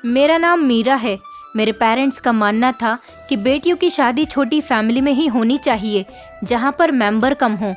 मेरा नाम मीरा है। मेरे पेरेंट्स का मानना था कि बेटियों की शादी छोटी फैमिली में ही होनी चाहिए जहाँ पर मेंबर कम हो।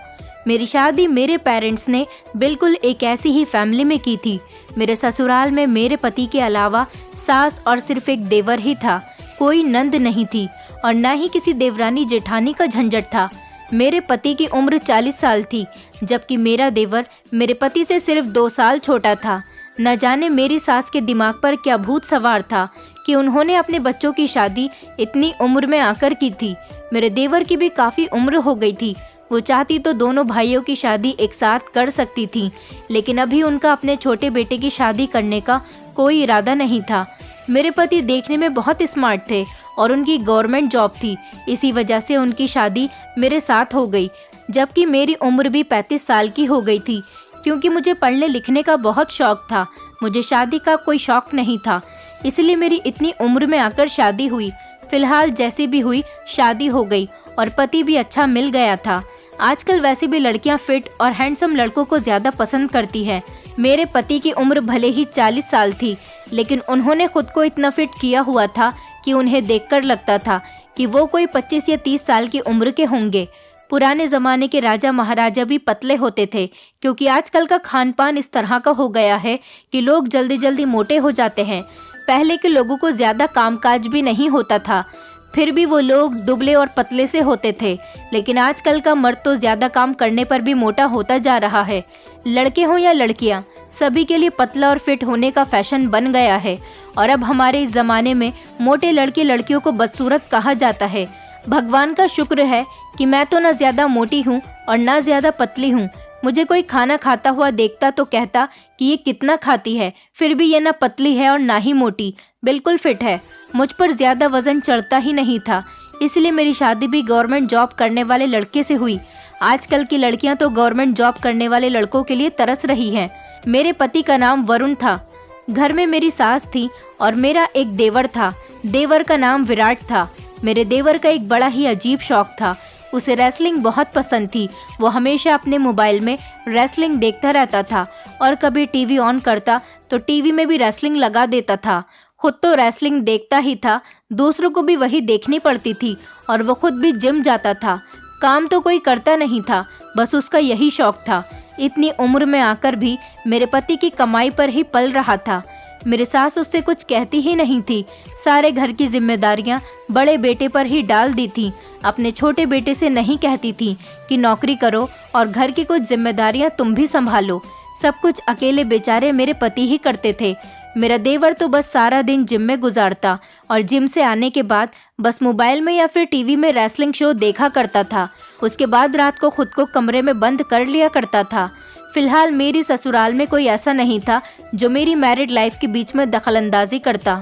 मेरी शादी मेरे पेरेंट्स ने बिल्कुल एक ऐसी ही फैमिली में की थी। मेरे ससुराल में मेरे पति के अलावा सास और सिर्फ एक देवर ही था। कोई नंद नहीं थी और न ही किसी देवरानी जेठानी का झंझट था। मेरे पति की उम्र 40 साल थी, जबकि मेरा देवर मेरे पति से सिर्फ 2 साल छोटा था। न जाने मेरी सास के दिमाग पर क्या भूत सवार था कि उन्होंने अपने बच्चों की शादी इतनी उम्र में आकर की थी। मेरे देवर की भी काफ़ी उम्र हो गई थी। वो चाहती तो दोनों भाइयों की शादी एक साथ कर सकती थी, लेकिन अभी उनका अपने छोटे बेटे की शादी करने का कोई इरादा नहीं था। मेरे पति देखने में बहुत स्मार्ट थे और उनकी गवर्नमेंट जॉब थी। इसी वजह से उनकी शादी मेरे साथ हो गई, जबकि मेरी उम्र भी 35 साल की हो गई थी। क्योंकि मुझे पढ़ने लिखने का बहुत शौक था, मुझे शादी का कोई शौक नहीं था, इसलिए मेरी इतनी उम्र में आकर शादी हुई। फिलहाल जैसी भी हुई शादी हो गई और पति भी अच्छा मिल गया था। आजकल वैसे भी लड़कियां फिट और हैंडसम लड़कों को ज़्यादा पसंद करती है। मेरे पति की उम्र भले ही 40 साल थी, लेकिन उन्होंने खुद को इतना फिट किया हुआ था कि उन्हें देखकर लगता था कि वो कोई 25 या 30 साल की उम्र के होंगे। पुराने ज़माने के राजा महाराजा भी पतले होते थे, क्योंकि आजकल का खान पान इस तरह का हो गया है कि लोग जल्दी जल्दी मोटे हो जाते हैं। पहले के लोगों को ज़्यादा कामकाज भी नहीं होता था, फिर भी वो लोग दुबले और पतले से होते थे। लेकिन आजकल का मर्द तो ज़्यादा काम करने पर भी मोटा होता जा रहा है। लड़के हों या लड़कियां, सभी के लिए पतला और फिट होने का फैशन बन गया है। और अब हमारे इस ज़माने में मोटे लड़के लड़कियों को बदसूरत कहा जाता है। भगवान का शुक्र है कि मैं तो ना ज़्यादा मोटी हूँ और ना ज़्यादा पतली हूँ। मुझे कोई खाना खाता हुआ देखता तो कहता कि ये कितना खाती है, फिर भी ये ना पतली है और ना ही मोटी, बिल्कुल फिट है। मुझ पर ज़्यादा वज़न चढ़ता ही नहीं था, इसलिए मेरी शादी भी गवर्नमेंट जॉब करने वाले लड़के से हुई। आजकल की लड़कियां तो गवर्नमेंट जॉब करने वाले लड़कों के लिए तरस रही हैं। मेरे पति का नाम वरुण था। घर में मेरी सास थी और मेरा एक देवर था। देवर का नाम विराट था। मेरे देवर का एक बड़ा ही अजीब शौक था। उसे रेसलिंग बहुत पसंद थी। वो हमेशा अपने मोबाइल में रेसलिंग देखता रहता था और कभी टीवी ऑन करता तो टीवी में भी रेसलिंग लगा देता था। खुद तो रेसलिंग देखता ही था, दूसरों को भी वही देखनी पड़ती थी और वो खुद भी जिम जाता था। काम तो कोई करता नहीं था, बस उसका यही शौक था। इतनी उम्र में आकर भी मेरे पति की कमाई पर ही पल रहा था। मेरी सास उससे कुछ कहती ही नहीं थी। सारे घर की जिम्मेदारियां बड़े बेटे पर ही डाल दी थी। अपने छोटे बेटे से नहीं कहती थी कि नौकरी करो और घर की कुछ जिम्मेदारियां तुम भी संभालो। सब कुछ अकेले बेचारे मेरे पति ही करते थे। मेरा देवर तो बस सारा दिन जिम में गुजारता और जिम से आने के बाद बस मोबाइल में या फिर टीवी में रेसलिंग शो देखा करता था। उसके बाद रात को खुद को कमरे में बंद कर लिया करता था। फिलहाल मेरी ससुराल में कोई ऐसा नहीं था जो मेरी मैरिड लाइफ के बीच में दखलंदाजी करता।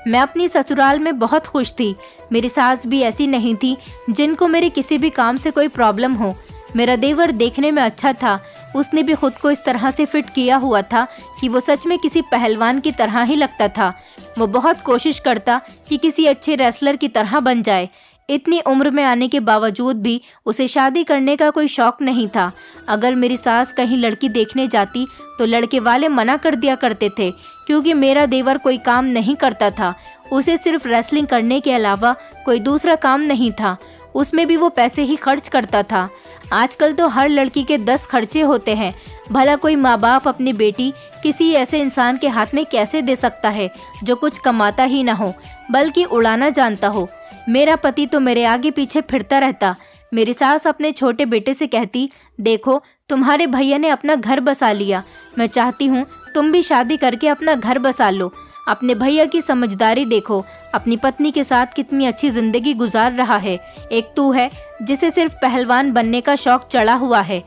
मैं अपनी ससुराल में बहुत खुश थी। मेरी सास भी ऐसी नहीं थी जिनको मेरे किसी भी काम से कोई प्रॉब्लम हो। मेरा देवर देखने में अच्छा था। उसने भी खुद को इस तरह से फिट किया हुआ था कि वो सच में किसी पहलवान की तरह ही लगता था। वो बहुत कोशिश करता कि किसी अच्छे रेसलर की तरह बन जाए। इतनी उम्र में आने के बावजूद भी उसे शादी करने का कोई शौक नहीं था। अगर मेरी सास कहीं लड़की देखने जाती तो लड़के वाले मना कर दिया करते थे, क्योंकि मेरा देवर कोई काम नहीं करता था। उसे सिर्फ रेसलिंग करने के अलावा कोई दूसरा काम नहीं था। उसमें भी वो पैसे ही खर्च करता था। आजकल तो हर लड़की के 10 खर्चे होते हैं। भला कोई माँ बाप अपनी बेटी किसी ऐसे इंसान के हाथ में कैसे दे सकता है जो कुछ कमाता ही ना हो, बल्कि उड़ाना जानता हो। मेरा पति तो मेरे आगे पीछे फिरता रहता। मेरी सास अपने छोटे बेटे से कहती, देखो तुम्हारे भैया ने अपना घर बसा लिया, मैं चाहती हूँ तुम भी शादी करके अपना घर बसा लो। अपने भैया की समझदारी देखो, अपनी पत्नी के साथ कितनी अच्छी जिंदगी गुजार रहा है। एक तू है जिसे सिर्फ पहलवान बनने का शौक चढ़ा हुआ है।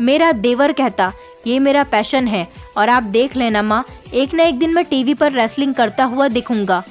मेरा देवर कहता, ये मेरा पैशन है और आप देख लेना माँ, एक न एक दिन मैं टीवी पर रेसलिंग करता हुआ दिखूंगा।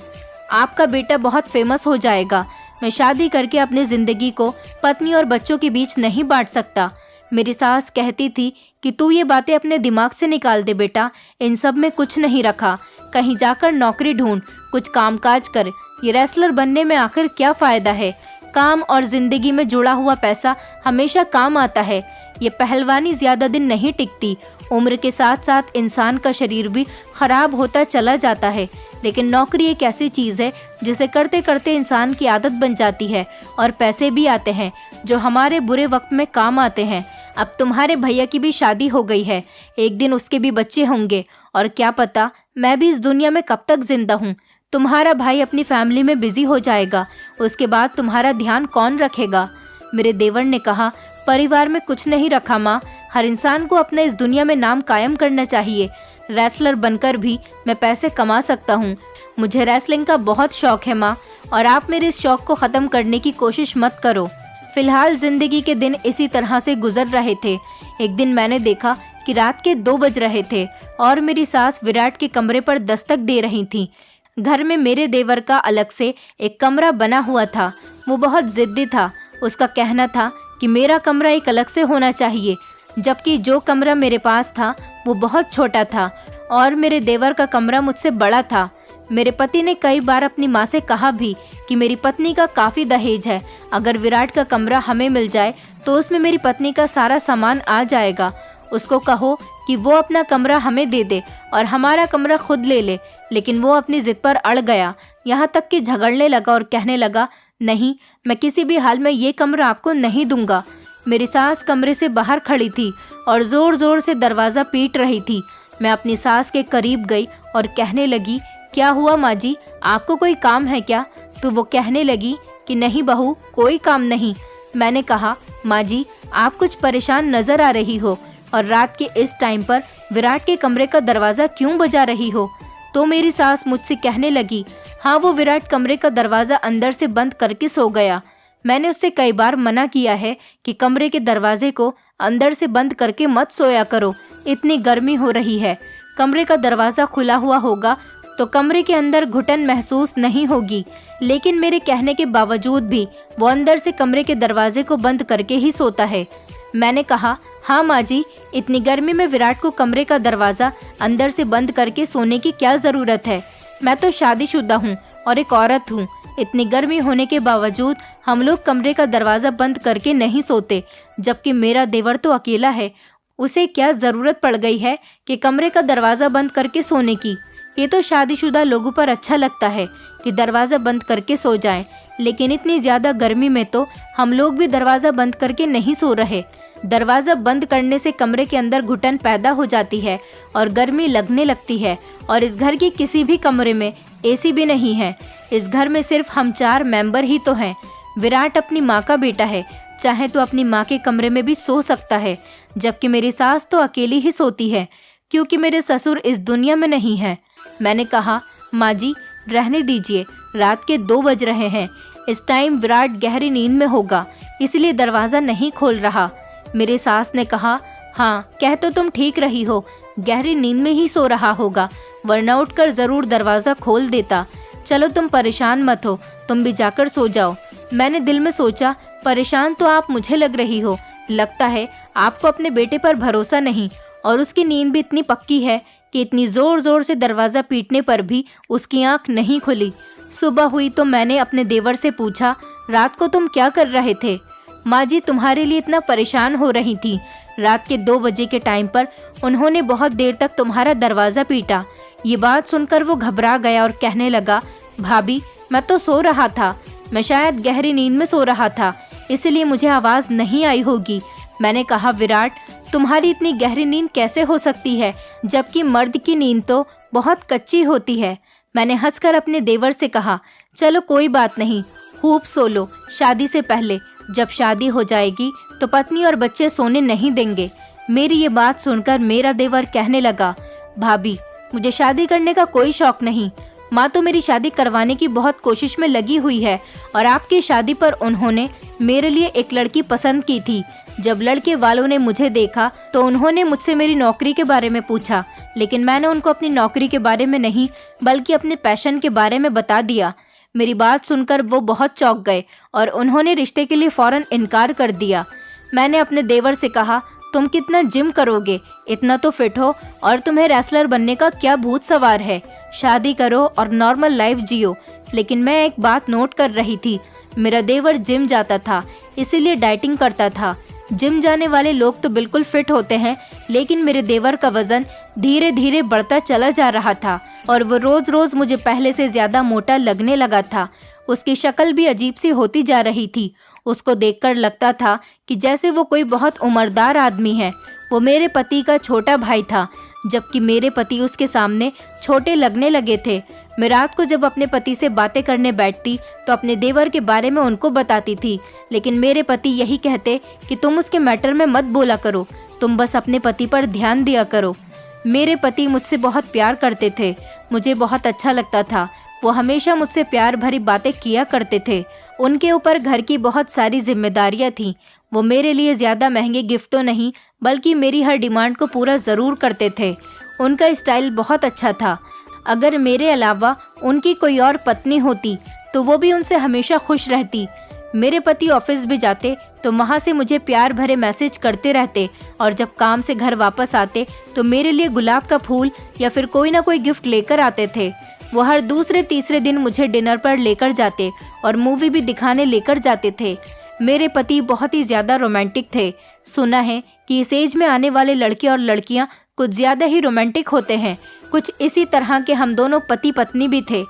आपका बेटा बहुत फेमस हो जाएगा। मैं शादी करके अपनी ज़िंदगी को पत्नी और बच्चों के बीच नहीं बांट सकता। मेरी सास कहती थी कि तू ये बातें अपने दिमाग से निकाल दे बेटा, इन सब में कुछ नहीं रखा। कहीं जाकर नौकरी ढूंढ, कुछ कामकाज कर। ये रेसलर बनने में आखिर क्या फ़ायदा है? काम और ज़िंदगी में जुड़ा हुआ पैसा हमेशा काम आता है। ये पहलवानी ज़्यादा दिन नहीं टिकती। उम्र के साथ साथ इंसान का शरीर भी खराब होता चला जाता है, लेकिन नौकरी एक ऐसी चीज़ है जिसे करते करते इंसान की आदत बन जाती है और पैसे भी आते हैं जो हमारे बुरे वक्त में काम आते हैं। अब तुम्हारे भैया की भी शादी हो गई है, एक दिन उसके भी बच्चे होंगे और क्या पता मैं भी इस दुनिया में कब तक जिंदा हूँ। तुम्हारा भाई अपनी फैमिली में बिजी हो जाएगा, उसके बाद तुम्हारा ध्यान कौन रखेगा? मेरे देवर ने कहा, परिवार में कुछ नहीं रखा माँ, हर इंसान को अपना इस दुनिया में नाम कायम करना चाहिए। रेसलर बनकर भी मैं पैसे कमा सकता हूँ। मुझे रेसलिंग का बहुत शौक है माँ, और आप मेरे इस शौक को ख़त्म करने की कोशिश मत करो। फिलहाल जिंदगी के दिन इसी तरह से गुजर रहे थे। एक दिन मैंने देखा कि रात के 2 बज रहे थे और मेरी सास विराट के कमरे पर दस्तक दे रही थी। घर में मेरे देवर का अलग से एक कमरा बना हुआ था। वो बहुत जिद्दी था। उसका कहना था कि मेरा कमरा एक अलग से होना चाहिए, जबकि जो कमरा मेरे पास था वो बहुत छोटा था और मेरे देवर का कमरा मुझसे बड़ा था। मेरे पति ने कई बार अपनी माँ से कहा भी कि मेरी पत्नी का काफ़ी दहेज है, अगर विराट का कमरा हमें मिल जाए तो उसमें मेरी पत्नी का सारा सामान आ जाएगा। उसको कहो कि वो अपना कमरा हमें दे दे और हमारा कमरा खुद ले ले। लेकिन वो अपनी जिद पर अड़ गया, यहाँ तक कि झगड़ने लगा और कहने लगा, नहीं, मैं किसी भी हाल में ये कमरा आपको नहीं दूंगा। मेरी सास कमरे से बाहर खड़ी थी और ज़ोर ज़ोर से दरवाज़ा पीट रही थी। मैं अपनी सास के करीब गई और कहने लगी, क्या हुआ माँ जी, आपको कोई काम है क्या? तो वो कहने लगी कि नहीं बहू, कोई काम नहीं। मैंने कहा, माँ जी आप कुछ परेशान नज़र आ रही हो और रात के इस टाइम पर विराट के कमरे का दरवाज़ा क्यों बजा रही हो? तो मेरी सास मुझसे कहने लगी, हाँ वो विराट कमरे का दरवाज़ा अंदर से बंद करके सो गया। मैंने उससे कई बार मना किया है कि कमरे के दरवाजे को अंदर से बंद करके मत सोया करो, इतनी गर्मी हो रही है। कमरे का दरवाज़ा खुला हुआ होगा तो कमरे के अंदर घुटन महसूस नहीं होगी। लेकिन मेरे कहने के बावजूद भी वो अंदर से कमरे के दरवाजे को बंद करके ही सोता है। मैंने कहा, हाँ माँ जी, इतनी गर्मी में विराट को कमरे का दरवाज़ा अंदर से बंद करके सोने की क्या ज़रूरत है? मैं तो शादीशुदा हूँ और एक औरत हूँ। इतनी गर्मी होने के बावजूद हम लोग कमरे का दरवाज़ा बंद करके नहीं सोते, जबकि मेरा देवर तो अकेला है। उसे क्या ज़रूरत पड़ गई है कि कमरे का दरवाज़ा बंद करके सोने की? ये तो शादीशुदा लोगों पर अच्छा लगता है कि दरवाज़ा बंद करके सो जाएं, लेकिन इतनी ज़्यादा गर्मी में तो हम लोग भी दरवाज़ा बंद करके नहीं सो रहे। दरवाज़ा बंद करने से कमरे के अंदर घुटन पैदा हो जाती है और गर्मी लगने लगती है। और इस घर के किसी भी कमरे में एसी भी नहीं है। इस घर में सिर्फ हम 4 मेंबर ही तो हैं। विराट अपनी माँ का बेटा है, चाहे तो अपनी माँ के कमरे में भी सो सकता है, जबकि मेरी सास तो अकेली ही सोती है क्योंकि मेरे ससुर इस दुनिया में नहीं हैं। मैंने कहा, माँ जी रहने दीजिए, रात के 2 बज रहे हैं, इस टाइम विराट गहरी नींद में होगा, इसलिए दरवाज़ा नहीं खोल रहा। मेरी सास ने कहा, हाँ कह तो तुम ठीक रही हो, गहरी नींद में ही सो रहा होगा, वरना उठकर ज़रूर दरवाज़ा खोल देता। चलो तुम परेशान मत हो, तुम भी जाकर सो जाओ। मैंने दिल में सोचा, परेशान तो आप मुझे लग रही हो, लगता है आपको अपने बेटे पर भरोसा नहीं, और उसकी नींद भी इतनी पक्की है कि इतनी ज़ोर ज़ोर से दरवाज़ा पीटने पर भी उसकी आंख नहीं खुली। सुबह हुई तो मैंने अपने देवर से पूछा, रात को तुम क्या कर रहे थे? माँ जी तुम्हारे लिए इतना परेशान हो रही थी। रात के 2 बजे के टाइम पर उन्होंने बहुत देर तक तुम्हारा दरवाज़ा पीटा। ये बात सुनकर वो घबरा गया और कहने लगा, भाभी मैं तो सो रहा था, मैं शायद गहरी नींद में सो रहा था, इसलिए मुझे आवाज़ नहीं आई होगी। मैंने कहा, विराट तुम्हारी इतनी गहरी नींद कैसे हो सकती है, जबकि मर्द की नींद तो बहुत कच्ची होती है। मैंने हंसकर अपने देवर से कहा, चलो कोई बात नहीं, खूब सो लो शादी से पहले, जब शादी हो जाएगी तो पत्नी और बच्चे सोने नहीं देंगे। मेरी ये बात सुनकर मेरा देवर कहने लगा, भाभी मुझे शादी करने का कोई शौक नहीं, माँ तो मेरी शादी करवाने की बहुत कोशिश में लगी हुई है, और आपकी शादी पर उन्होंने मेरे लिए एक लड़की पसंद की थी। जब लड़के वालों ने मुझे देखा तो उन्होंने मुझसे मेरी नौकरी के बारे में पूछा, लेकिन मैंने उनको अपनी नौकरी के बारे में नहीं बल्कि अपने पैशन के बारे में बता दिया। मेरी बात सुनकर वो बहुत चौंक गए और उन्होंने रिश्ते के लिए फौरन इनकार कर दिया। मैंने अपने देवर से कहा, तुम कितना जिम करोगे, इतना तो फिट हो, और तुम्हें रेसलर बनने का क्या भूत सवार है, शादी करो और नॉर्मल लाइफ जियो। लेकिन मैं एक बात नोट कर रही थी, मेरा देवर जिम जाता था, इसीलिए डाइटिंग करता था, जिम जाने वाले लोग तो बिल्कुल फिट होते हैं, लेकिन मेरे देवर का वजन धीरे धीरे बढ़ता चला जा रहा था और वो रोज रोज मुझे पहले से ज्यादा मोटा लगने लगा था। उसकी शक्ल भी अजीब सी होती जा रही थी। उसको देखकर लगता था कि जैसे वो कोई बहुत उम्रदार आदमी है। वो मेरे पति का छोटा भाई था, जबकि मेरे पति उसके सामने छोटे लगने लगे थे। मैं रात को जब अपने पति से बातें करने बैठती तो अपने देवर के बारे में उनको बताती थी, लेकिन मेरे पति यही कहते कि तुम उसके मैटर में मत बोला करो, तुम बस अपने पति पर ध्यान दिया करो। मेरे पति मुझसे बहुत प्यार करते थे, मुझे बहुत अच्छा लगता था। वो हमेशा मुझसे प्यार भरी बातें किया करते थे। उनके ऊपर घर की बहुत सारी जिम्मेदारियां थीं। वो मेरे लिए ज़्यादा महंगे गिफ्ट तो नहीं, बल्कि मेरी हर डिमांड को पूरा ज़रूर करते थे। उनका स्टाइल बहुत अच्छा था। अगर मेरे अलावा उनकी कोई और पत्नी होती तो वो भी उनसे हमेशा खुश रहती। मेरे पति ऑफिस भी जाते तो वहाँ से मुझे प्यार भरे मैसेज करते रहते, और जब काम से घर वापस आते तो मेरे लिए गुलाब का फूल या फिर कोई ना कोई गिफ्ट लेकर आते थे। वो हर दूसरे तीसरे दिन मुझे डिनर पर लेकर जाते और मूवी भी दिखाने लेकर जाते थे। मेरे पति बहुत ही ज़्यादा रोमांटिक थे। सुना है कि इस एज में आने वाले लड़के और लड़कियां कुछ ज़्यादा ही रोमांटिक होते हैं। कुछ इसी तरह के हम दोनों पति पत्नी भी थे।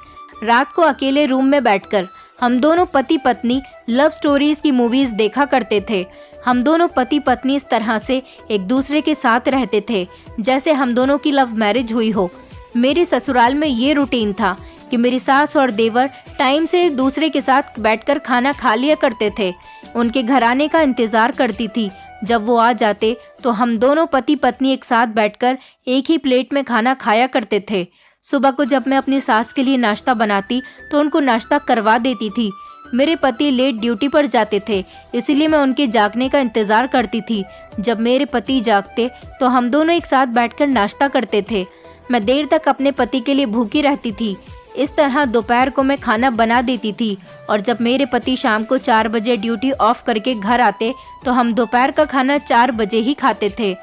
रात को अकेले रूम में बैठकर हम दोनों पति पत्नी लव स्टोरीज की मूवीज़ देखा करते थे। हम दोनों पति पत्नी इस तरह से एक दूसरे के साथ रहते थे जैसे हम दोनों की लव मैरिज हुई हो। मेरे ससुराल में ये रूटीन था कि मेरी सास और देवर टाइम से एक दूसरे के साथ बैठकर खाना खा लिया करते थे। उनके घर आने का इंतज़ार करती थी। जब वो आ जाते तो हम दोनों पति पत्नी एक साथ बैठकर एक ही प्लेट में खाना खाया करते थे। सुबह को जब मैं अपनी सास के लिए नाश्ता बनाती तो उनको नाश्ता करवा देती थी। मेरे पति लेट ड्यूटी पर जाते थे, इसीलिए मैं उनके जागने का इंतज़ार करती थी। जब मेरे पति जागते तो हम दोनों एक साथ बैठकर नाश्ता करते थे। मैं देर तक अपने पति के लिए भूखी रहती थी। इस तरह दोपहर को मैं खाना बना देती थी, और जब मेरे पति शाम को 4 बजे ड्यूटी ऑफ करके घर आते तो हम दोपहर का खाना 4 बजे ही खाते थे।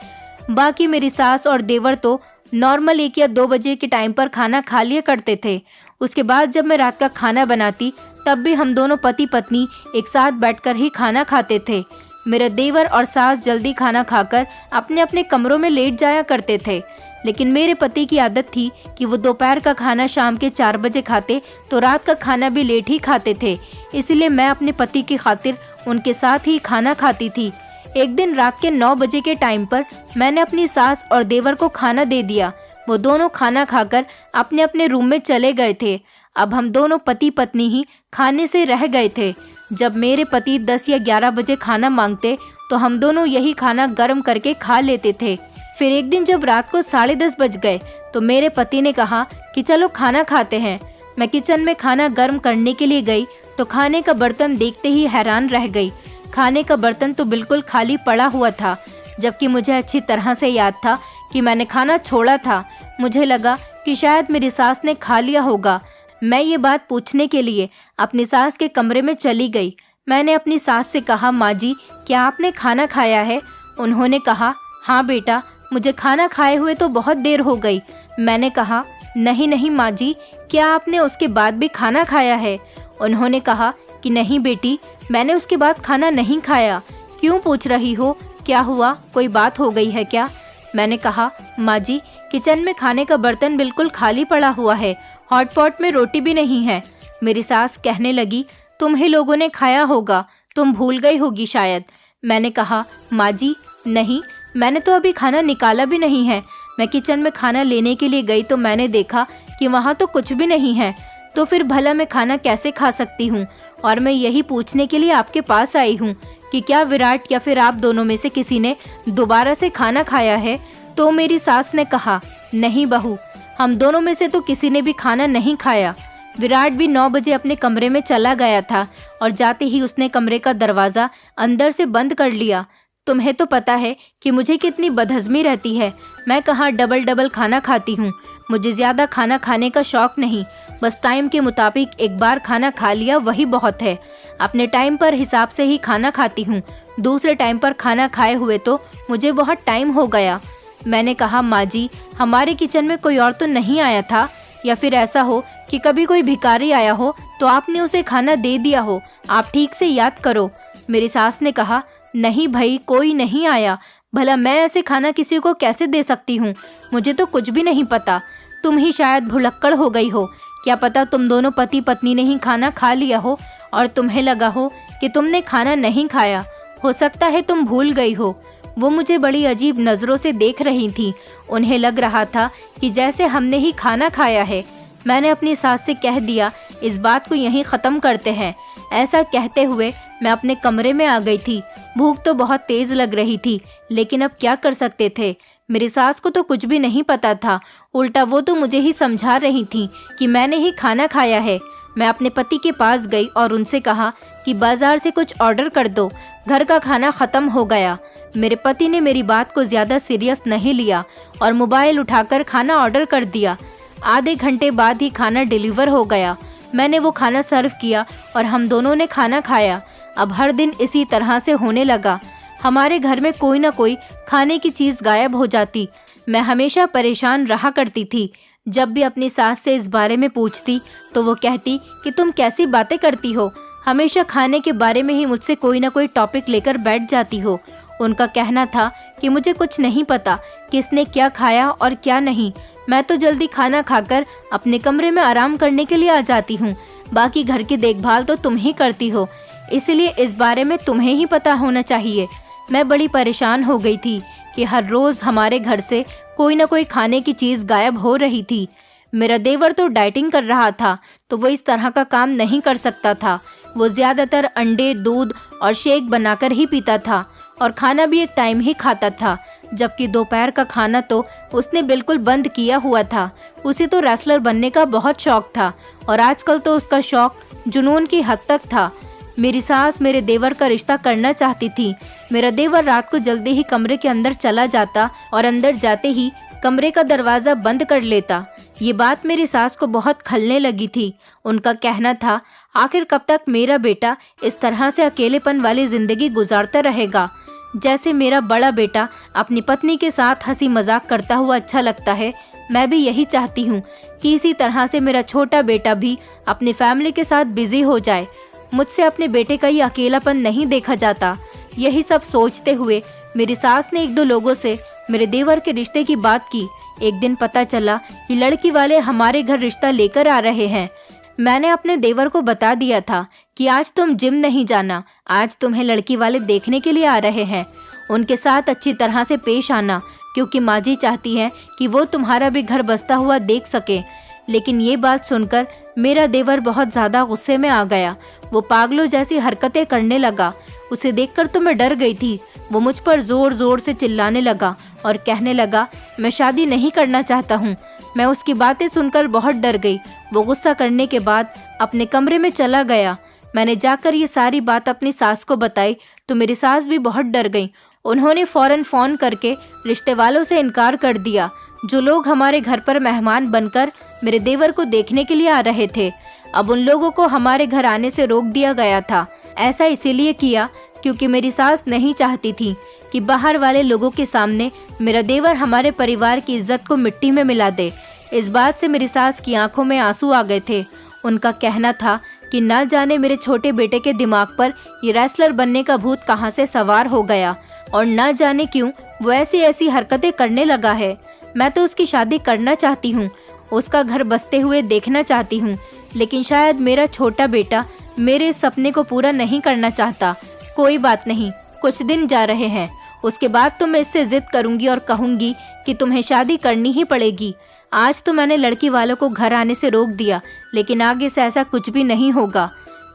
बाकी मेरी सास और देवर तो नॉर्मल 1 या 2 बजे के टाइम पर खाना खा लिया करते थे। उसके बाद जब मैं रात का खाना बनाती तब भी हम दोनों पति पत्नी एक साथ बैठकर ही खाना खाते थे। मेरे देवर और सास जल्दी खाना खाकर अपने अपने कमरों में लेट जाया करते थे, लेकिन मेरे पति की आदत थी कि वो दोपहर का खाना शाम के 4 बजे खाते तो रात का खाना भी लेट ही खाते थे। इसलिए मैं अपने पति की खातिर उनके साथ ही खाना खाती थी। एक दिन रात के 9 बजे के टाइम पर मैंने अपनी सास और देवर को खाना दे दिया। वो दोनों खाना खाकर अपने अपने रूम में चले गए थे। अब हम दोनों पति पत्नी ही खाने से रह गए थे। जब मेरे पति 10 या 11 बजे खाना मांगते तो हम दोनों यही खाना गर्म करके खा लेते थे। फिर एक दिन जब रात को 10:30 बज गए तो मेरे पति ने कहा कि चलो खाना खाते हैं। मैं किचन में खाना गर्म करने के लिए गई तो खाने का बर्तन देखते ही हैरान रह गई। खाने का बर्तन तो बिल्कुल खाली पड़ा हुआ था, जबकि मुझे अच्छी तरह से याद था कि मैंने खाना छोड़ा था। मुझे लगा कि शायद मेरी सास ने खा लिया होगा। मैं ये बात पूछने के लिए अपनी सास के कमरे में चली गई। मैंने अपनी सास से कहा, माँ जी क्या आपने खाना खाया है? उन्होंने कहा, हाँ बेटा, मुझे खाना खाए हुए तो बहुत देर हो गई। मैंने कहा, नहीं नहीं माँ जी, क्या आपने उसके बाद भी खाना खाया है? उन्होंने कहा कि नहीं बेटी, मैंने उसके बाद खाना नहीं खाया। क्यों पूछ रही हो? क्या हुआ, कोई बात हो गई है क्या? मैंने कहा, माँ जी किचन में खाने का बर्तन बिल्कुल खाली पड़ा हुआ है, हॉट पॉट में रोटी भी नहीं है। मेरी सास कहने लगी, तुम्हें लोगों ने खाया होगा, तुम भूल गई होगी शायद। मैंने कहा, माँ जी नहीं, मैंने तो अभी खाना निकाला भी नहीं है। मैं किचन में खाना लेने के लिए गई तो मैंने देखा कि वहाँ तो कुछ भी नहीं है, तो फिर भला मैं खाना कैसे खा सकती हूँ? और मैं यही पूछने के लिए आपके पास आई हूँ कि क्या विराट या फिर आप दोनों में से किसी ने दोबारा से खाना खाया है? तो मेरी सास ने कहा, नहीं बहू, हम दोनों में से तो किसी ने भी खाना नहीं खाया। विराट भी 9 बजे अपने कमरे में चला गया था और जाते ही उसने कमरे का दरवाज़ा अंदर से बंद कर लिया। तुम्हें तो पता है कि मुझे कितनी बदहज़मी रहती है। मैं कहाँ डबल खाना खाती हूँ। मुझे ज़्यादा खाना खाने का शौक़ नहीं, बस टाइम के मुताबिक एक बार खाना खा लिया वही बहुत है। अपने टाइम पर हिसाब से ही खाना खाती हूँ। दूसरे टाइम पर खाना खाए हुए तो मुझे बहुत टाइम हो गया। मैंने कहा, माँ जी हमारे किचन में कोई और तो नहीं आया था, या फिर ऐसा हो कि कभी कोई भिखारी आया हो तो आपने उसे खाना दे दिया हो, आप ठीक से याद करो। मेरी सास ने कहा, नहीं भाई, कोई नहीं आया। भला मैं ऐसे खाना किसी को कैसे दे सकती हूँ? मुझे तो कुछ भी नहीं पता। तुम ही शायद भुलक्कड़ हो गई हो। क्या पता तुम दोनों पति पत्नी ने ही खाना खा लिया हो और तुम्हें लगा हो कि तुमने खाना नहीं खाया। हो सकता है तुम भूल गई हो। वो मुझे बड़ी अजीब नज़रों से देख रही थी। उन्हें लग रहा था कि जैसे हमने ही खाना खाया है। मैंने अपनी सास से कह दिया, इस बात को यहीं ख़त्म करते हैं। ऐसा कहते हुए मैं अपने कमरे में आ गई थी। भूख तो बहुत तेज़ लग रही थी, लेकिन अब क्या कर सकते थे। मेरी सास को तो कुछ भी नहीं पता था। उल्टा वो तो मुझे ही समझा रही थी कि मैंने ही खाना खाया है। मैं अपने पति के पास गई और उनसे कहा कि बाज़ार से कुछ ऑर्डर कर दो, घर का खाना ख़त्म हो गया। मेरे पति ने मेरी बात को ज़्यादा सीरियस नहीं लिया और मोबाइल उठाकर खाना ऑर्डर कर दिया। आधे घंटे बाद ही खाना डिलीवर हो गया। मैंने वो खाना सर्व किया और हम दोनों ने खाना खाया। अब हर दिन इसी तरह से होने लगा। हमारे घर में कोई ना कोई खाने की चीज़ गायब हो जाती। मैं हमेशा परेशान रहा करती थी। जब भी अपनी सास से इस बारे में पूछती तो वो कहती कि तुम कैसी बातें करती हो, हमेशा खाने के बारे में ही मुझसे कोई ना कोई टॉपिक लेकर बैठ जाती हो। उनका कहना था कि मुझे कुछ नहीं पता किसने क्या खाया और क्या नहीं। मैं तो जल्दी खाना खाकर अपने कमरे में आराम करने के लिए आ जाती हूँ। बाकी घर की देखभाल तो तुम ही करती हो, इसलिए इस बारे में तुम्हें ही पता होना चाहिए। मैं बड़ी परेशान हो गई थी कि हर रोज़ हमारे घर से कोई ना कोई खाने की चीज़ गायब हो रही थी। मेरा देवर तो डाइटिंग कर रहा था, तो वो इस तरह का काम नहीं कर सकता था। वो ज़्यादातर अंडे, दूध और शेक बनाकर ही पीता था और खाना भी एक टाइम ही खाता था, जबकि दोपहर का खाना तो उसने बिल्कुल बंद किया हुआ था। उसे तो रेसलर बनने का बहुत शौक था और आजकल तो उसका शौक जुनून की हद तक था। मेरी सास मेरे देवर का रिश्ता करना चाहती थी। मेरा देवर रात को जल्दी ही कमरे के अंदर चला जाता और अंदर जाते ही कमरे का दरवाज़ा बंद कर लेता। ये बात मेरी सास को बहुत खलने लगी थी। उनका कहना था, आखिर कब तक मेरा बेटा इस तरह से अकेलेपन वाली ज़िंदगी गुजारता रहेगा। जैसे मेरा बड़ा बेटा अपनी पत्नी के साथ हंसी मजाक करता हुआ अच्छा लगता है, मैं भी यही चाहती हूँ कि इसी तरह से मेरा छोटा बेटा भी अपनी फैमिली के साथ बिजी हो जाए। मुझसे अपने बेटे का ये अकेलापन नहीं देखा जाता। यही सब सोचते हुए मेरी सास ने एक दो लोगों से मेरे देवर के रिश्ते की बात की। एक दिन पता चला कि लड़की वाले हमारे घर रिश्ता लेकर आ रहे हैं। मैंने अपने देवर को बता दिया था कि आज तुम जिम नहीं जाना, आज तुम्हें लड़की वाले देखने के लिए आ रहे हैं। उनके साथ अच्छी तरह से पेश आना, क्योंकि माँ जी चाहती हैं कि वो तुम्हारा भी घर बसता हुआ देख सके। लेकिन ये बात सुनकर मेरा देवर बहुत ज़्यादा गुस्से में आ गया। वो पागलों जैसी हरकतें करने लगा। उसे देखकर तो मैं डर गई थी। वो मुझ पर ज़ोर ज़ोर से चिल्लाने लगा और कहने लगा, मैं शादी नहीं करना चाहता हूँ। मैं उसकी बातें सुनकर बहुत डर गई। वो गुस्सा करने के बाद अपने कमरे में चला गया। मैंने जाकर ये सारी बात अपनी सास को बताई तो मेरी सास भी बहुत डर गई। उन्होंने फ़ौरन फ़ोन करके रिश्ते वालों से इनकार कर दिया, जो लोग हमारे घर पर मेहमान बनकर मेरे देवर को देखने के लिए आ रहे थे। अब उन लोगों को हमारे घर आने से रोक दिया गया था। ऐसा इसीलिए किया क्योंकि मेरी सास नहीं चाहती थी कि बाहर वाले लोगों के सामने मेरा देवर हमारे परिवार की इज्जत को मिट्टी में मिला दे। इस बात से मेरी सास की आंखों में आंसू आ गए थे। उनका कहना था कि ना जाने मेरे छोटे बेटे के दिमाग पर ये रेसलर बनने का भूत कहाँ से सवार हो गया और ना जाने क्यों वो ऐसी ऐसी हरकतें करने लगा है। मैं तो उसकी शादी करना चाहती हूँ, उसका घर बसते हुए देखना चाहती हूँ, लेकिन शायद मेरा छोटा बेटा मेरे इस सपने को पूरा नहीं करना चाहता। कोई बात नहीं, कुछ दिन जा रहे हैं, उसके बाद तो मैं इससे जिद करूंगी और कहूंगी कि तुम्हें शादी करनी ही पड़ेगी। आज तो मैंने लड़की वालों को घर आने से रोक दिया, लेकिन आगे से ऐसा कुछ भी नहीं होगा।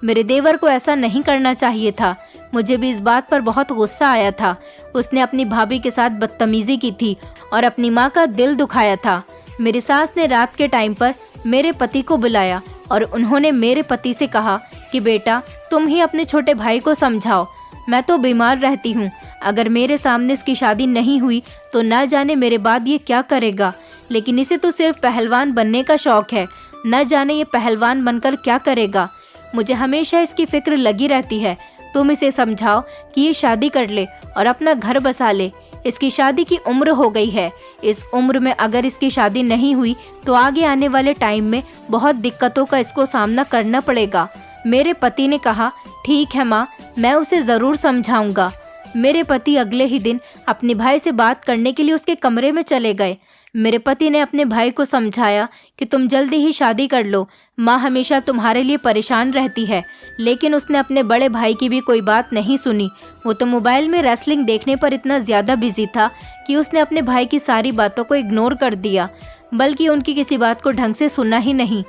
मेरे देवर को ऐसा नहीं करना चाहिए था। मुझे भी इस बात पर बहुत गुस्सा आया था। उसने अपनी भाभी के साथ बदतमीजी की थी और अपनी माँ का दिल दुखाया था। मेरी सास ने रात के टाइम पर मेरे पति को बुलाया और उन्होंने मेरे पति से कहा कि बेटा, तुम ही अपने छोटे भाई को समझाओ। मैं तो बीमार रहती हूँ, अगर मेरे सामने इसकी शादी नहीं हुई तो ना जाने मेरे बाद ये क्या करेगा। लेकिन इसे तो सिर्फ पहलवान बनने का शौक है, न जाने ये पहलवान बनकर क्या करेगा। मुझे हमेशा इसकी फिक्र लगी रहती है। तुम इसे समझाओ कि ये शादी कर ले और अपना घर बसा ले। इसकी शादी की उम्र हो गई है। इस उम्र में अगर इसकी शादी नहीं हुई तो आगे आने वाले टाइम में बहुत दिक्कतों का इसको सामना करना पड़ेगा। मेरे पति ने कहा, ठीक है माँ, मैं उसे ज़रूर समझाऊंगा। मेरे पति अगले ही दिन अपने भाई से बात करने के लिए उसके कमरे में चले गए। मेरे पति ने अपने भाई को समझाया कि तुम जल्दी ही शादी कर लो, माँ हमेशा तुम्हारे लिए परेशान रहती है। लेकिन उसने अपने बड़े भाई की भी कोई बात नहीं सुनी। वो तो मोबाइल में रेसलिंग देखने पर इतना ज़्यादा बिजी था कि उसने अपने भाई की सारी बातों को इग्नोर कर दिया, बल्कि उनकी किसी बात को ढंग से सुना ही नहीं।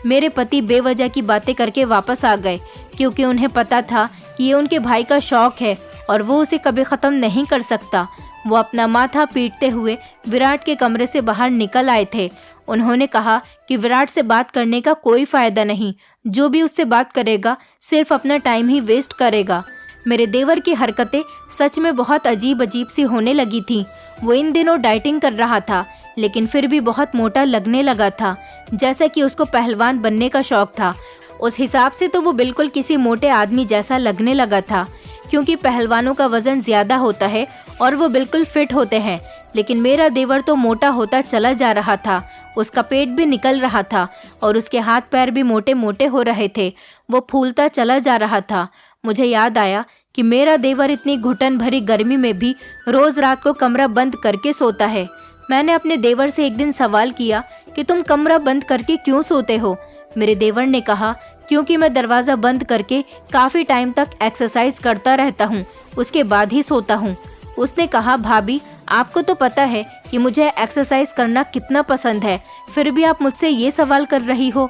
मेरे पति बेवजह की बातें करके वापस आ गए, क्योंकि उन्हें पता था कि ये उनके भाई का शौक है और वो उसे कभी ख़त्म नहीं कर सकता। वो अपना माथा पीटते हुए विराट के कमरे से बाहर निकल आए थे। उन्होंने कहा कि विराट से बात करने का कोई फ़ायदा नहीं, जो भी उससे बात करेगा सिर्फ अपना टाइम ही वेस्ट करेगा। मेरे देवर की हरकतें सच में बहुत अजीब अजीब सी होने लगी थी। वो इन दिनों डाइटिंग कर रहा था, लेकिन फिर भी बहुत मोटा लगने लगा था, जैसा कि उसको पहलवान बनने का शौक था। उस हिसाब से तो वो बिल्कुल किसी मोटे आदमी जैसा लगने लगा था, क्योंकि पहलवानों का वजन ज़्यादा होता है और वो बिल्कुल फिट होते हैं। लेकिन मेरा देवर तो मोटा होता चला जा रहा था। उसका पेट भी निकल रहा था और उसके हाथ पैर भी मोटे मोटे हो रहे थे। वो फूलता चला जा रहा था। मुझे याद आया कि मेरा देवर इतनी घुटन भरी गर्मी में भी रोज़ रात को कमरा बंद करके सोता है। मैंने अपने देवर से एक दिन सवाल किया कि तुम कमरा बंद करके क्यों सोते हो? मेरे देवर ने कहा, क्योंकि मैं दरवाज़ा बंद करके काफ़ी टाइम तक एक्सरसाइज करता रहता हूँ, उसके बाद ही सोता हूँ। उसने कहा, भाभी आपको तो पता है कि मुझे एक्सरसाइज करना कितना पसंद है, फिर भी आप मुझसे ये सवाल कर रही हो।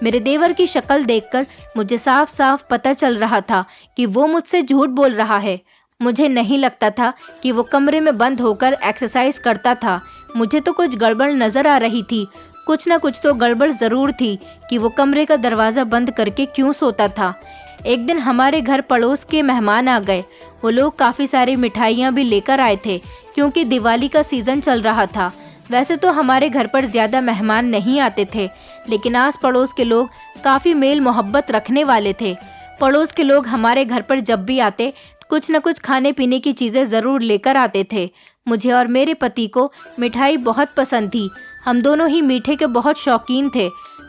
मेरे देवर की शक्ल देखकर मुझे साफ साफ पता चल रहा था कि वो मुझसे झूठ बोल रहा है। मुझे नहीं लगता था कि वो कमरे में बंद होकर एक्सरसाइज करता था। मुझे तो कुछ गड़बड़ नज़र आ रही थी। कुछ ना कुछ तो गड़बड़ ज़रूर थी कि वो कमरे का दरवाज़ा बंद करके क्यों सोता था। एक दिन हमारे घर पड़ोस के मेहमान आ गए। वो लोग काफ़ी सारी मिठाइयाँ भी लेकर आए थे, क्योंकि दिवाली का सीज़न चल रहा था। वैसे तो हमारे घर पर ज़्यादा मेहमान नहीं आते थे, लेकिन आस पड़ोस के लोग काफ़ी मेल मोहब्बत रखने वाले थे। पड़ोस के लोग हमारे घर पर जब भी आते कुछ न कुछ खाने पीने की चीज़ें ज़रूर लेकर आते थे। मुझे और मेरे पति को मिठाई बहुत पसंद थी। हम दोनों ही मीठे के बहुत शौकीन थे।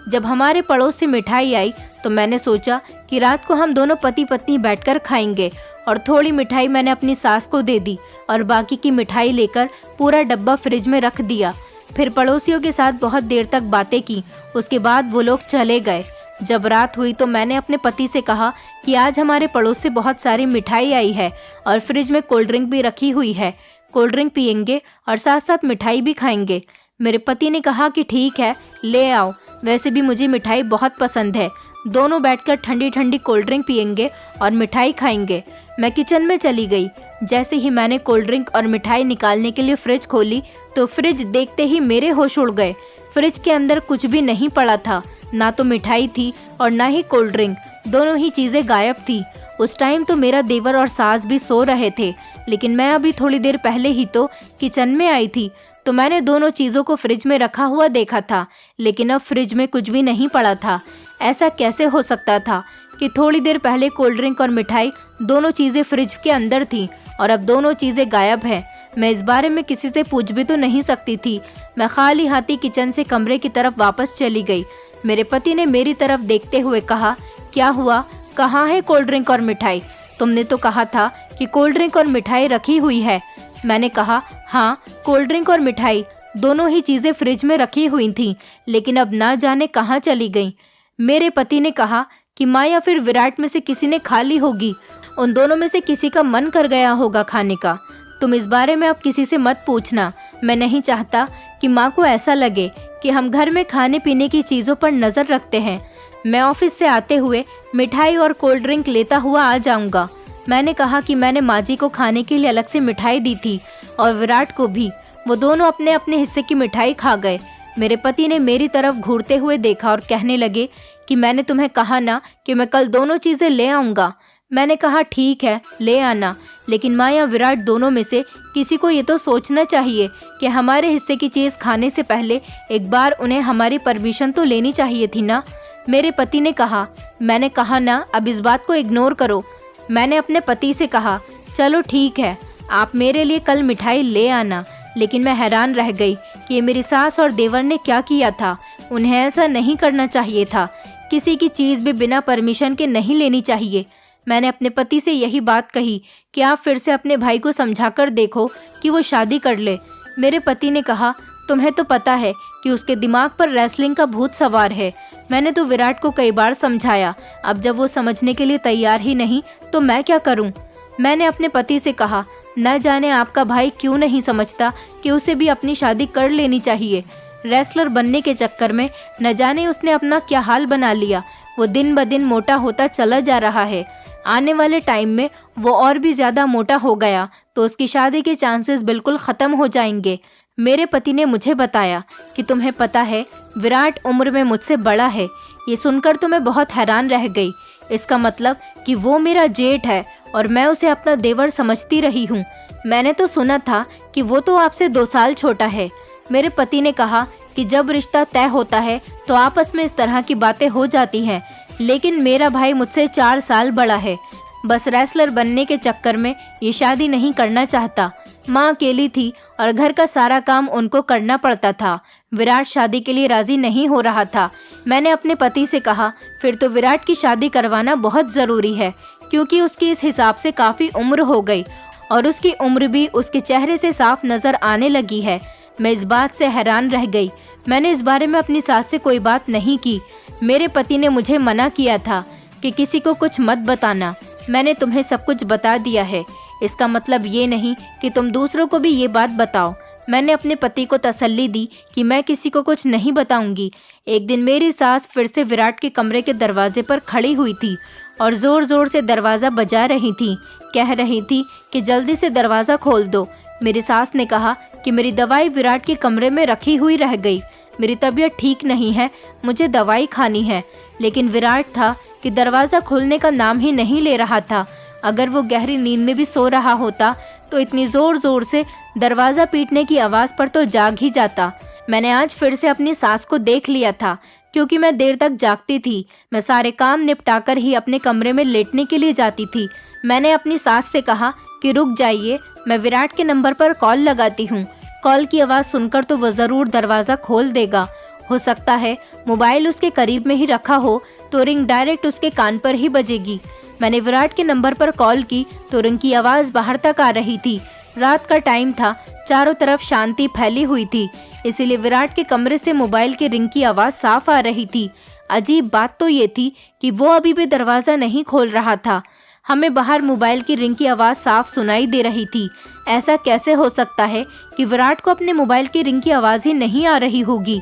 जब हमारे पड़ोस से मिठाई आई तो मैंने सोचा कि रात को हम दोनों पति पत्नी बैठकर खाएंगे, और थोड़ी मिठाई मैंने अपनी सास को दे दी और बाकी की मिठाई लेकर पूरा डब्बा फ्रिज में रख दिया। फिर पड़ोसियों के साथ बहुत देर तक बातें की। उसके बाद वो लोग चले गए। जब रात हुई तो मैंने अपने पति से कहा कि आज हमारे पड़ोस से बहुत सारी मिठाई आई है और फ्रिज में कोल्ड ड्रिंक भी रखी हुई है। कोल्ड ड्रिंक पियेंगे और साथ साथ मिठाई भी खाएंगे। मेरे पति ने कहा कि ठीक है, ले आओ, वैसे भी मुझे मिठाई बहुत पसंद है। दोनों बैठकर ठंडी ठंडी कोल्ड ड्रिंक पियेंगे और मिठाई खाएंगे। मैं किचन में चली गई। जैसे ही मैंने कोल्ड ड्रिंक और मिठाई निकालने के लिए फ्रिज खोली तो फ्रिज देखते ही मेरे होश उड़ गए। फ्रिज के अंदर कुछ भी नहीं पड़ा था, ना तो मिठाई थी और ना ही कोल्ड ड्रिंक। दोनों ही चीज़ें गायब थी। उस टाइम तो मेरा देवर और सास भी सो रहे थे, लेकिन मैं अभी थोड़ी देर पहले ही तो किचन में आई थी, तो मैंने दोनों चीज़ों को फ्रिज में रखा हुआ देखा था, लेकिन अब फ्रिज में कुछ भी नहीं पड़ा था। ऐसा कैसे हो सकता था कि थोड़ी देर पहले कोल्ड ड्रिंक और मिठाई दोनों चीज़ें फ्रिज के अंदर थी और अब दोनों चीज़ें गायब हैं। मैं इस बारे में किसी से पूछ भी तो नहीं सकती थी। मैं खाली हाथी किचन से कमरे की तरफ वापस चली गई। मेरे पति ने मेरी तरफ देखते हुए कहा, क्या हुआ, कहाँ है कोल्ड ड्रिंक और मिठाई? तुमने तो कहा था कि कोल्ड ड्रिंक और मिठाई रखी हुई है। मैंने कहा, हाँ, कोल्ड ड्रिंक और मिठाई दोनों ही चीज़ें फ्रिज में रखी हुई थीं, लेकिन अब ना जाने कहाँ चली गईं। मेरे पति ने कहा कि माँ या फिर विराट में से किसी ने खा ली होगी। उन दोनों में से किसी का मन कर गया होगा खाने का। तुम इस बारे में अब किसी से मत पूछना। मैं नहीं चाहता कि माँ को ऐसा लगे कि हम घर में खाने पीने की चीज़ों पर नज़र रखते हैं। मैं ऑफिस से आते हुए मिठाई और कोल्ड ड्रिंक लेता हुआ आ जाऊंगा। मैंने कहा कि मैंने माँ जी को खाने के लिए अलग से मिठाई दी थी और विराट को भी। वो दोनों अपने अपने हिस्से की मिठाई खा गए। मेरे पति ने मेरी तरफ घूरते हुए देखा और कहने लगे कि मैंने तुम्हें कहा ना कि मैं कल दोनों चीज़ें ले आऊँगा। मैंने कहा ठीक है, ले आना, लेकिन माँ या विराट दोनों में से किसी को ये तो सोचना चाहिए कि हमारे हिस्से की चीज़ खाने से पहले एक बार उन्हें हमारी परमिशन तो लेनी चाहिए थी ना। मेरे पति ने कहा, मैंने कहा ना, अब इस बात को इग्नोर करो। मैंने अपने पति से कहा, चलो ठीक है, आप मेरे लिए कल मिठाई ले आना। लेकिन मैं हैरान रह गई कि मेरी सास और देवर ने क्या किया था। उन्हें ऐसा नहीं करना चाहिए था। किसी की चीज़ भी बिना परमिशन के नहीं लेनी चाहिए। मैंने अपने पति से यही बात कही कि आप फिर से अपने भाई को समझाकर देखो कि वो शादी कर ले। मेरे पति ने कहा, तुम्हें तो पता है कि उसके दिमाग पर रेसलिंग का भूत सवार है। मैंने तो विराट को कई बार समझाया, अब जब वो समझने के लिए तैयार ही नहीं तो मैं क्या करूं? मैंने अपने पति से कहा, न जाने आपका भाई क्यों नहीं समझता कि उसे भी अपनी शादी कर लेनी चाहिए। रेसलर बनने के चक्कर में न जाने उसने अपना क्या हाल बना लिया। वो दिन ब दिन मोटा होता चला जा रहा है। आने वाले टाइम में वो और भी ज्यादा मोटा हो गया तो उसकी शादी के चांसेस बिल्कुल खत्म हो जाएंगे। मेरे पति ने मुझे बताया कि तुम्हें पता है विराट उम्र में मुझसे बड़ा है। ये सुनकर तो मैं बहुत हैरान रह गई। इसका मतलब कि वो मेरा जेठ है और मैं उसे अपना देवर समझती रही हूँ। मैंने तो सुना था कि वो तो आपसे 2 साल छोटा है। मेरे पति ने कहा कि जब रिश्ता तय होता है तो आपस में इस तरह की बातें हो जाती हैं, लेकिन मेरा भाई मुझसे 4 साल बड़ा है। बस रेसलर बनने के चक्कर में ये शादी नहीं करना चाहता। माँ अकेली थी और घर का सारा काम उनको करना पड़ता था। विराट शादी के लिए राजी नहीं हो रहा था। मैंने अपने पति से कहा, फिर तो विराट की शादी करवाना बहुत ज़रूरी है, क्योंकि उसकी इस हिसाब से काफ़ी उम्र हो गई और उसकी उम्र भी उसके चेहरे से साफ नज़र आने लगी है। मैं इस बात से हैरान रह गई। मैंने इस बारे में अपनी सास से कोई बात नहीं की। मेरे पति ने मुझे मना किया था कि किसी को कुछ मत बताना। मैंने तुम्हें सब कुछ बता दिया है, इसका मतलब ये नहीं कि तुम दूसरों को भी ये बात बताओ। मैंने अपने पति को तसल्ली दी कि मैं किसी को कुछ नहीं बताऊंगी। एक दिन मेरी सास फिर से विराट के कमरे के दरवाजे पर खड़ी हुई थी और ज़ोर ज़ोर से दरवाज़ा बजा रही थी। कह रही थी कि जल्दी से दरवाज़ा खोल दो। मेरी सास ने कहा कि मेरी दवाई विराट के कमरे में रखी हुई रह गई। मेरी तबीयत ठीक नहीं है, मुझे दवाई खानी है। लेकिन विराट था कि दरवाज़ा खोलने का नाम ही नहीं ले रहा था। अगर वो गहरी नींद में भी सो रहा होता तो इतनी ज़ोर ज़ोर से दरवाज़ा पीटने की आवाज़ पर तो जाग ही जाता। मैंने आज फिर से अपनी सास को देख लिया था, क्योंकि मैं देर तक जागती थी। मैं सारे काम निपटाकर ही अपने कमरे में लेटने के लिए जाती थी। मैंने अपनी सास से कहा कि रुक जाइए, मैं विराट के नंबर पर कॉल लगाती हूँ। कॉल की आवाज़ सुनकर तो वो ज़रूर दरवाज़ा खोल देगा। हो सकता है मोबाइल उसके करीब में ही रखा हो तो रिंग डायरेक्ट उसके कान पर ही बजेगी। मैंने विराट के नंबर पर कॉल की तो रिंग की आवाज़ बाहर तक आ रही थी। रात का टाइम था, चारों तरफ शांति फैली हुई थी, इसीलिए विराट के कमरे से मोबाइल के रिंग की आवाज़ साफ आ रही थी। अजीब बात तो ये थी कि वो अभी भी दरवाज़ा नहीं खोल रहा था। हमें बाहर मोबाइल की रिंग की आवाज़ साफ सुनाई दे रही थी। ऐसा कैसे हो सकता है कि विराट को अपने मोबाइल की रिंग की आवाज़ ही नहीं आ रही होगी।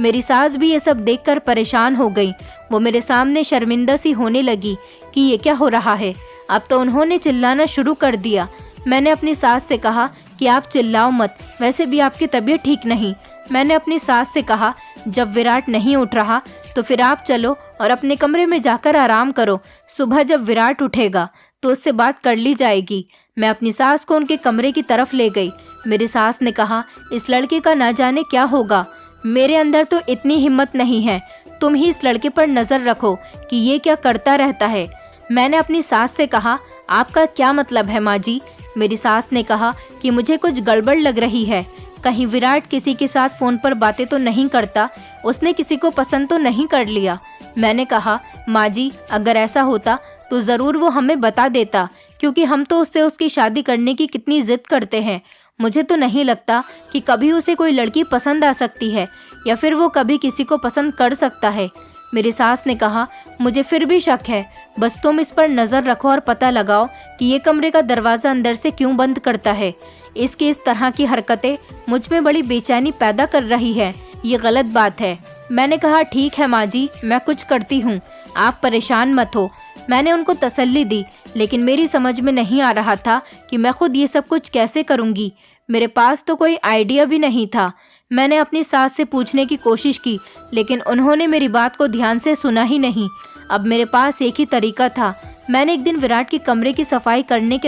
मेरी सास भी ये सब देखकर परेशान हो गई। वो मेरे सामने शर्मिंदा सी होने लगी कि ये क्या हो रहा है। अब तो उन्होंने चिल्लाना शुरू कर दिया। मैंने अपनी सास से कहा कि आप चिल्लाओ मत, वैसे भी आपकी तबीयत ठीक नहीं। मैंने अपनी सास से कहा, जब विराट नहीं उठ रहा तो फिर आप चलो और अपने कमरे में जाकर आराम करो। सुबह जब विराट उठेगा तो उससे बात कर ली जाएगी। मैं अपनी सास को उनके कमरे की तरफ ले गई। मेरी सास ने कहा, इस लड़के का ना जाने क्या होगा। मेरे अंदर तो इतनी हिम्मत नहीं है। तुम ही इस लड़के पर नज़र रखो कि ये क्या करता रहता है। मैंने अपनी सास से कहा, आपका क्या मतलब है माँ जी? मेरी सास ने कहा कि मुझे कुछ गड़बड़ लग रही है। कहीं विराट किसी के साथ फ़ोन पर बातें तो नहीं करता, उसने किसी को पसंद तो नहीं कर लिया। मैंने कहा, माँ जी अगर ऐसा होता तो ज़रूर वो हमें बता देता, क्योंकि हम तो उससे उसकी शादी करने की कितनी ज़िद करते हैं। मुझे तो नहीं लगता कि कभी उसे कोई लड़की पसंद आ सकती है या फिर वो कभी किसी को पसंद कर सकता है। मेरी सास ने कहा, मुझे फिर भी शक है, बस तुम इस पर नज़र रखो और पता लगाओ कि ये कमरे का दरवाज़ा अंदर से क्यों बंद करता है। इसकी इस तरह की हरकतें मुझ में बड़ी बेचैनी पैदा कर रही है। ये गलत बात है। मैंने कहा, ठीक है माँ जी, मैं कुछ करती हूँ, आप परेशान मत हो। मैंने उनको तसल्ली दी, लेकिन मेरी समझ में नहीं आ रहा था कि मैं खुद ये सब कुछ कैसे करूँगी। मेरे पास तो कोई आइडिया भी नहीं था। मैंने अपनी सास से पूछने की कोशिश की, लेकिन उन्होंने मेरी बात को ध्यान से सुना ही नहीं। अब मेरे पास एक ही तरीका था। मैंने एक दिन विराट के कमरे की सफाई करने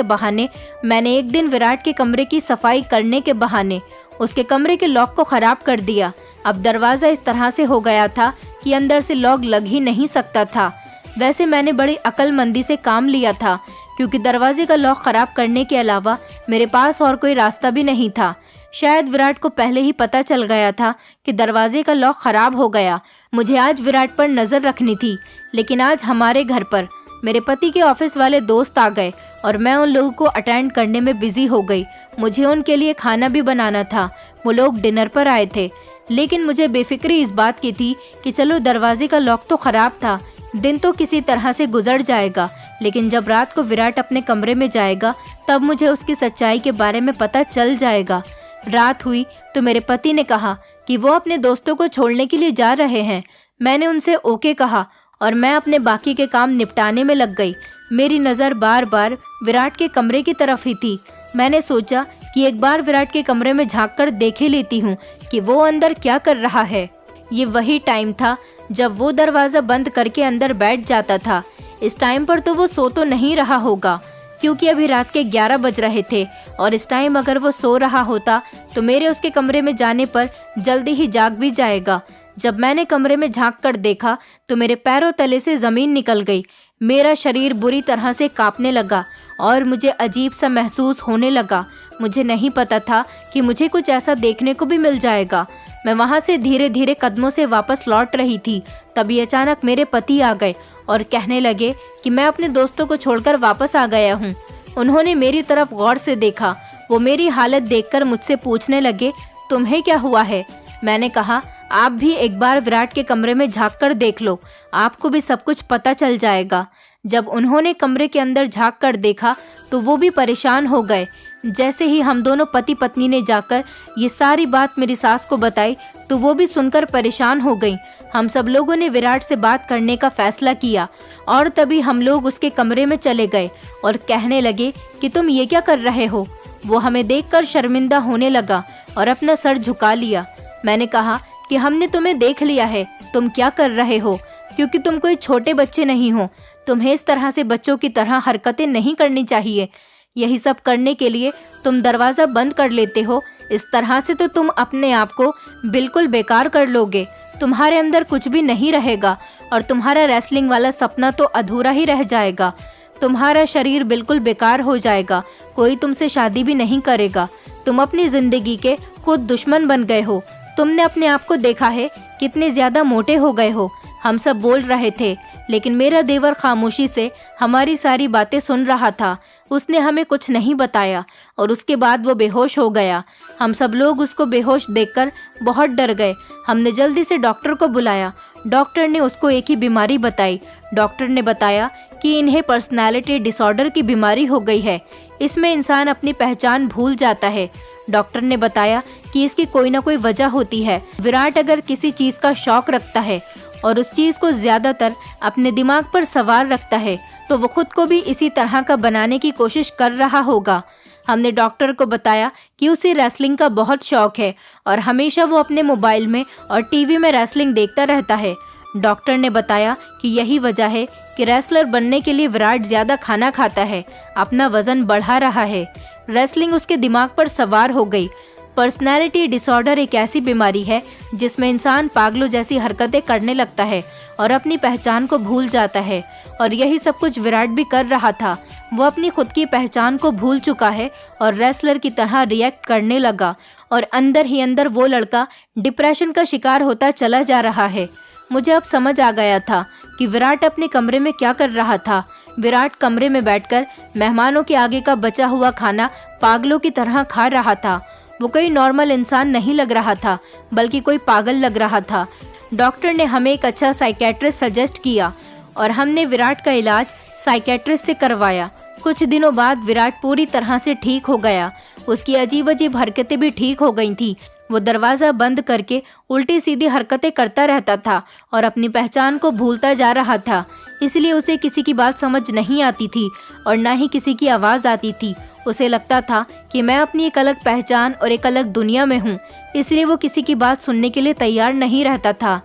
के बहाने उसके कमरे के लॉक को ख़राब कर दिया। अब दरवाज़ा इस तरह से हो गया था कि अंदर से लॉक लग ही नहीं सकता था। वैसे मैंने बड़ी अक्लमंदी से काम लिया था, क्योंकि दरवाजे का लॉक ख़राब करने के अलावा मेरे पास और कोई रास्ता भी नहीं था। शायद विराट को पहले ही पता चल गया था कि दरवाजे का लॉक ख़राब हो गया। मुझे आज विराट पर नज़र रखनी थी, लेकिन आज हमारे घर पर। मेरे पति के ऑफिस वाले दोस्त आ गए और मैं उन लोगों को अटेंड करने में बिजी हो गई। मुझे उनके लिए खाना भी बनाना था। वो लोग डिनर पर आए थे, लेकिन मुझे बेफिक्री इस बात की थी कि चलो दरवाजे का लॉक तो खराब था, दिन तो किसी तरह से गुजर जाएगा, लेकिन जब रात को विराट अपने कमरे में जाएगा तब मुझे उसकी सच्चाई के बारे में पता चल जाएगा। रात हुई तो मेरे पति ने कहा कि वो अपने दोस्तों को छोड़ने के लिए जा रहे हैं। मैंने उनसे ओके कहा और मैं अपने बाकी के काम निपटाने में लग गई। मेरी नज़र बार बार विराट के कमरे की तरफ ही थी। मैंने सोचा कि एक बार विराट के कमरे में झांक कर देख ही लेती हूँ कि वो अंदर क्या कर रहा है। ये वही टाइम था जब वो दरवाज़ा बंद करके अंदर बैठ जाता था। इस टाइम पर तो वो सो तो नहीं रहा होगा, क्योंकि अभी रात के 11 बज रहे थे और इस टाइम अगर वो सो रहा होता तो मेरे उसके कमरे में जाने पर जल्दी ही जाग भी जाएगा। जब मैंने कमरे में झांक कर देखा तो मेरे पैरों तले से ज़मीन निकल गई। मेरा शरीर बुरी तरह से कांपने लगा और मुझे अजीब सा महसूस होने लगा। मुझे नहीं पता था कि मुझे कुछ ऐसा देखने को भी मिल जाएगा। मैं वहाँ से धीरे धीरे कदमों से वापस लौट रही थी, तभी अचानक मेरे पति आ गए और कहने लगे कि मैं अपने दोस्तों को छोड़कर वापस आ गया हूँ। उन्होंने मेरी तरफ गौर से देखा। वो मेरी हालत देखकर मुझसे पूछने लगे, तुम्हें क्या हुआ है? मैंने कहा, आप भी एक बार विराट के कमरे में झांक कर देख लो, आपको भी सब कुछ पता चल जाएगा। जब उन्होंने कमरे के अंदर झांक कर देखा तो वो भी परेशान हो गए। जैसे ही हम दोनों पति पत्नी ने जाकर ये सारी बात मेरी सास को बताई तो वो भी सुनकर परेशान हो गई। हम सब लोगों ने विराट से बात करने का फैसला किया और तभी हम लोग उसके कमरे में चले गए और कहने लगे कि तुम ये क्या कर रहे हो? वो हमें देखकर शर्मिंदा होने लगा और अपना सर झुका लिया। मैंने कहा कि हमने तुम्हें देख लिया है, तुम क्या कर रहे हो, क्योंकि तुम कोई छोटे बच्चे नहीं हो। तुम्हें इस तरह से बच्चों की तरह हरकतें नहीं करनी चाहिए। यही सब करने के लिए तुम दरवाज़ा बंद कर लेते हो। इस तरह से तो तुम अपने आप को बिल्कुल बेकार कर लोगे। तुम्हारे अंदर कुछ भी नहीं रहेगा और तुम्हारा रेसलिंग वाला सपना तो अधूरा ही रह जाएगा। तुम्हारा शरीर बिल्कुल बेकार हो जाएगा, कोई तुमसे शादी भी नहीं करेगा। तुम अपनी ज़िंदगी के खुद दुश्मन बन गए हो। तुमने अपने आप को देखा है कितने ज़्यादा मोटे हो गए हो। हम सब बोल रहे थे, लेकिन मेरा देवर खामोशी से हमारी सारी बातें सुन रहा था। उसने हमें कुछ नहीं बताया और उसके बाद वो बेहोश हो गया। हम सब लोग उसको बेहोश देखकर बहुत डर गए। हमने जल्दी से डॉक्टर को बुलाया। डॉक्टर ने उसको एक ही बीमारी बताई। डॉक्टर ने बताया कि इन्हें पर्सनालिटी डिसऑर्डर की बीमारी हो गई है। इसमें इंसान अपनी पहचान भूल जाता है। डॉक्टर ने बताया कि इसकी कोई ना कोई वजह होती है। विराट अगर किसी चीज़ का शौक रखता है और उस चीज़ को ज़्यादातर अपने दिमाग पर सवार रखता है तो वो खुद को भी इसी तरह का बनाने की कोशिश कर रहा होगा। हमने डॉक्टर को बताया कि उसे रेसलिंग का बहुत शौक है और हमेशा वो अपने मोबाइल में और टीवी में रेसलिंग देखता रहता है। डॉक्टर ने बताया कि यही वजह है कि रेसलर बनने के लिए विराट ज़्यादा खाना खाता है, अपना वज़न बढ़ा रहा है। रेसलिंग उसके दिमाग पर सवार हो गई। पर्सनैलिटी डिसऑर्डर एक ऐसी बीमारी है जिसमें इंसान पागलों जैसी हरकतें करने लगता है और अपनी पहचान को भूल जाता है, और यही सब कुछ विराट भी कर रहा था। वो अपनी खुद की पहचान को भूल चुका है और रेसलर की तरह रिएक्ट करने लगा और अंदर ही अंदर वो लड़का डिप्रेशन का शिकार होता चला जा रहा है। मुझे अब समझ आ गया था कि विराट अपने कमरे में क्या कर रहा था। विराट कमरे में बैठकर मेहमानों के आगे का बचा हुआ खाना पागलों की तरह खा रहा था। वो कोई नॉर्मल इंसान नहीं लग रहा था, बल्कि कोई पागल लग रहा था। डॉक्टर ने हमें एक अच्छा साइकेट्रिस्ट सजेस्ट किया और हमने विराट का इलाज साइकेट्रिस्ट से करवाया। कुछ दिनों बाद विराट पूरी तरह से ठीक हो गया। उसकी अजीब अजीब हरकतें भी ठीक हो गई थी। वो दरवाज़ा बंद करके उल्टी सीधी हरकतें करता रहता था और अपनी पहचान को भूलता जा रहा था। इसलिए उसे किसी की बात समझ नहीं आती थी और ना ही किसी की आवाज़ आती थी। उसे लगता था कि मैं अपनी एक अलग पहचान और एक अलग दुनिया में हूँ, इसलिए वो किसी की बात सुनने के लिए तैयार नहीं रहता था।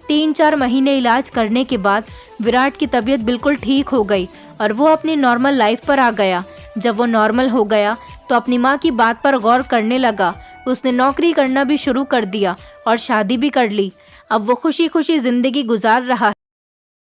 3-4 महीने इलाज करने के बाद विराट की तबीयत बिल्कुल ठीक हो गई और वो अपनी नॉर्मल लाइफ पर आ गया। जब वो नॉर्मल हो गया तो अपनी माँ की बात पर गौर करने लगा। उसने नौकरी करना भी शुरू कर दिया और शादी भी कर ली। अब वो खुशी खुशी ज़िंदगी गुजार रहा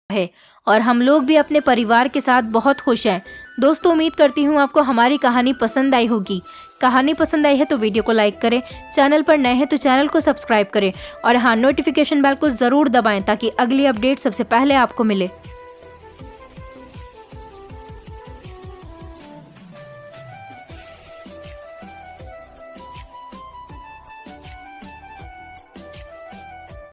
है और हम लोग भी अपने परिवार के साथ बहुत खुश हैं। दोस्तों, उम्मीद करती हूँ आपको हमारी कहानी पसंद आई होगी। कहानी पसंद आई है तो वीडियो को लाइक करें, चैनल पर नए हैं तो चैनल को सब्सक्राइब करें और हाँ, नोटिफिकेशन बेल को ज़रूर दबाएं ताकि अगली अपडेट सबसे पहले आपको मिले।